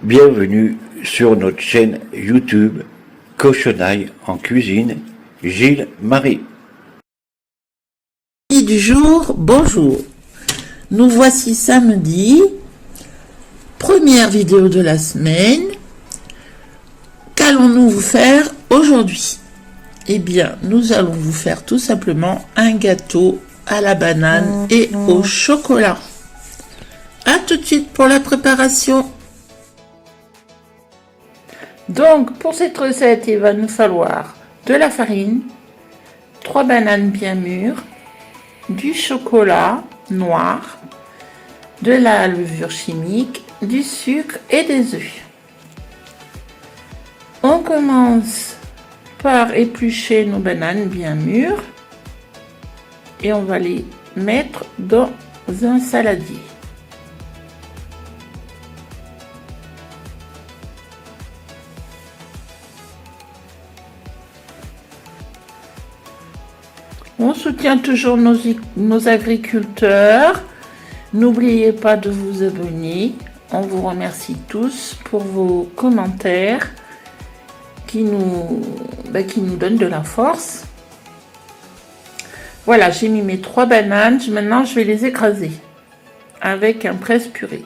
Bienvenue sur notre chaîne YouTube Cochonaille en cuisine, Gilles Marie. Du jour, bonjour. Nous voici samedi, première vidéo de la semaine. Qu'allons-nous vous faire aujourd'hui? Eh bien, nous allons vous faire tout simplement un gâteau à la banane et au chocolat. A tout de suite pour la préparation. Donc, pour cette recette, il va nous falloir de la farine, 3 bananes bien mûres, du chocolat noir, de la levure chimique, du sucre et des œufs. On commence par éplucher nos bananes bien mûres et on va les mettre dans un saladier. On soutient toujours nos agriculteurs. N'oubliez pas de vous abonner. On vous remercie tous pour vos commentaires qui nous donnent de la force. Voilà, j'ai mis mes 3 bananes. Maintenant, je vais les écraser avec un presse-purée.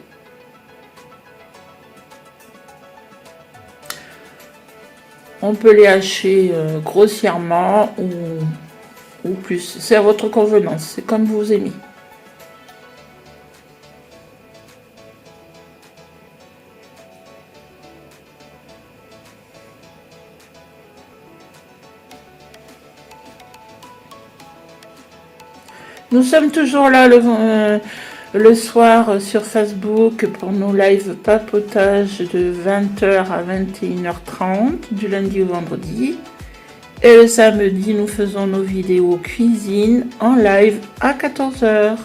On peut les hacher grossièrement ou plus. C'est à votre convenance. C'est comme vous aimez. Nous sommes toujours là le soir sur Facebook pour nos live papotage de 20h à 21h30 du lundi au vendredi. Et le samedi, nous faisons nos vidéos cuisine en live à 14h.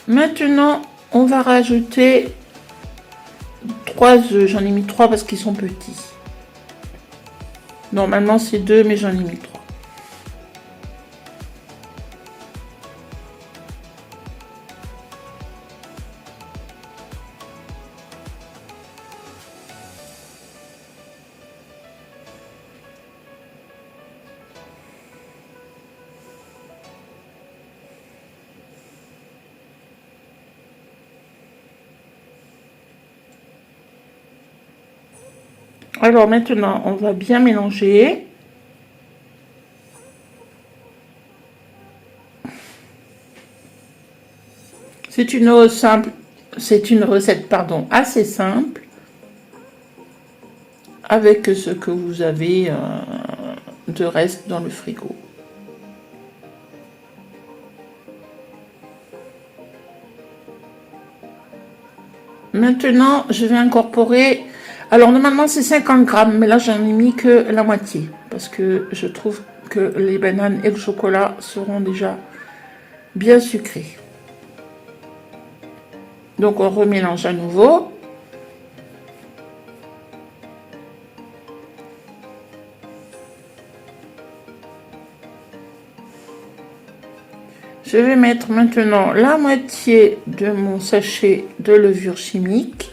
Maintenant, on va rajouter 3 œufs. J'en ai mis 3 parce qu'ils sont petits. Normalement, c'est 2, mais j'en ai mis 3. Alors maintenant, on va bien mélanger. C'est une recette assez simple avec ce que vous avez de reste dans le frigo. Maintenant, je vais incorporer. Alors normalement c'est 50 grammes, mais là j'en ai mis que la moitié parce que je trouve que les bananes et le chocolat seront déjà bien sucrés. Donc on remélange à nouveau. Je vais mettre maintenant la moitié de mon sachet de levure chimique.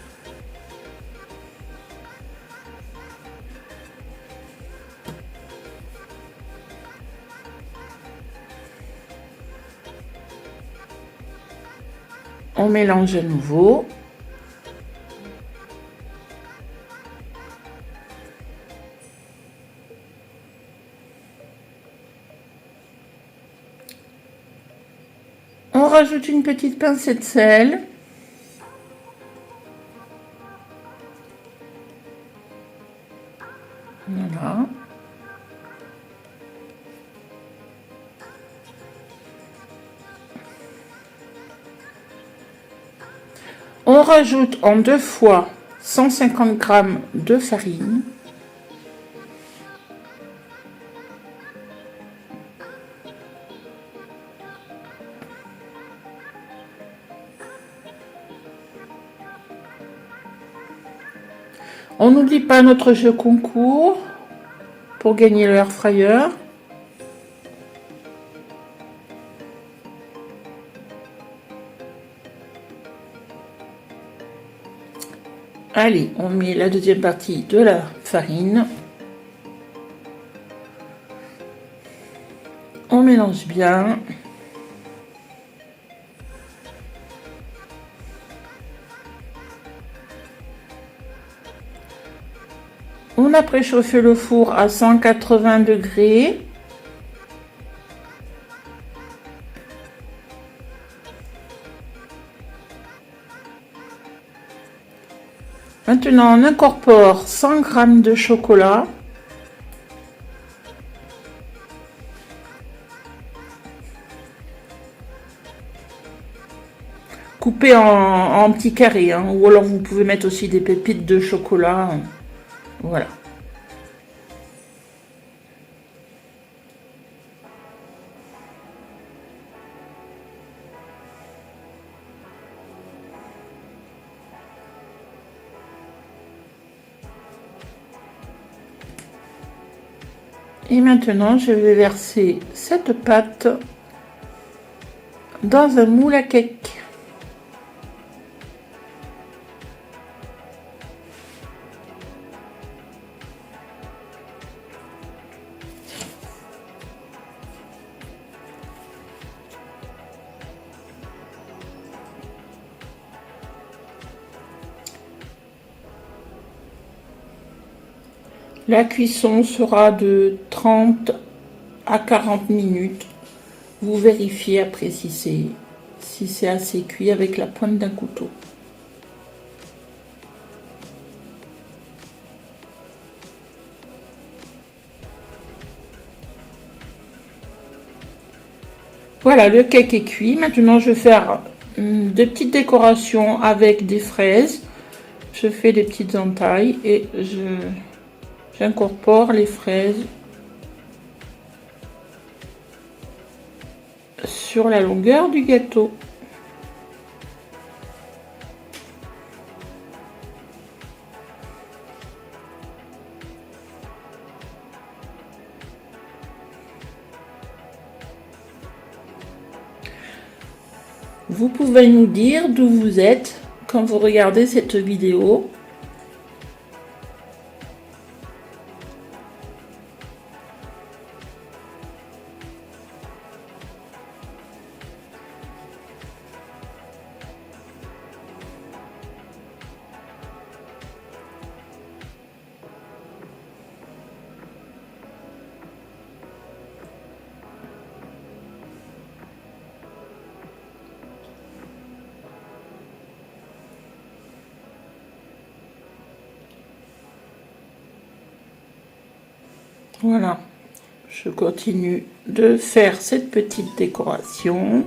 On mélange à nouveau. On rajoute une petite pincée de sel. Voilà. On rajoute en 2 fois 150 grammes de farine. On n'oublie pas notre jeu concours pour gagner le air fryer. Allez, on met la deuxième partie de la farine. On mélange bien. On a préchauffé le four à 180 degrés. Maintenant, on incorpore 100 g de chocolat. Coupé en petits carrés, hein, ou alors vous pouvez mettre aussi des pépites de chocolat. Voilà. Et maintenant, je vais verser cette pâte dans un moule à cake. La cuisson sera de 30 à 40 minutes. Vous vérifiez après si c'est assez cuit avec la pointe d'un couteau. Voilà, le cake est cuit. Maintenant, je vais faire des petites décorations avec des fraises. Je fais des petites entailles et j'incorpore les fraises sur la longueur du gâteau. Vous pouvez nous dire d'où vous êtes quand vous regardez cette vidéo. Voilà, je continue de faire cette petite décoration.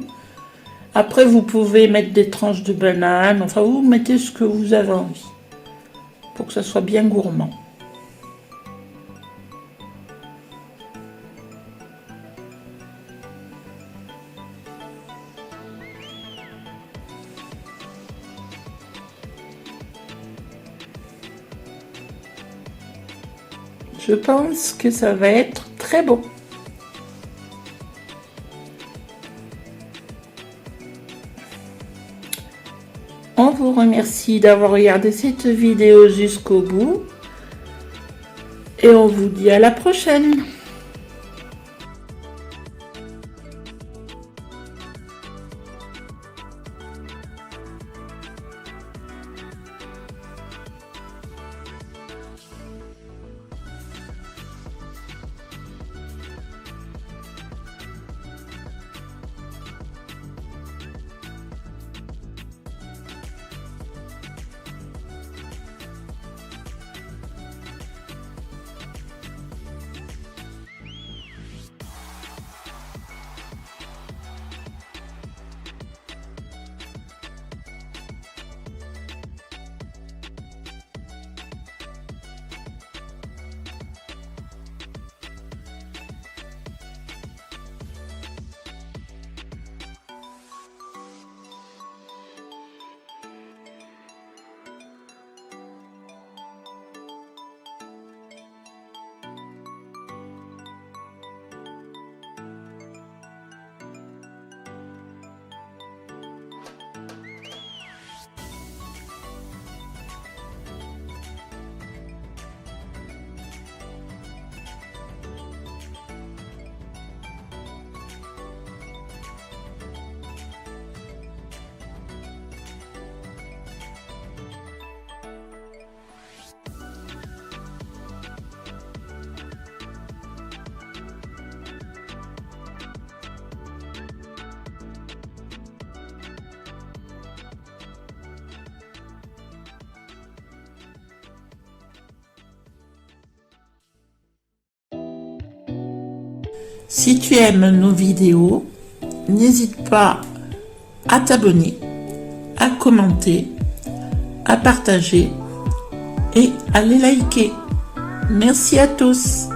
Après, vous pouvez mettre des tranches de banane, enfin vous mettez ce que vous avez envie pour que ça soit bien gourmand. Je pense que ça va être très beau. On vous remercie d'avoir regardé cette vidéo jusqu'au bout. Et on vous dit à la prochaine. Si tu aimes nos vidéos, n'hésite pas à t'abonner, à commenter, à partager et à les liker. Merci à tous.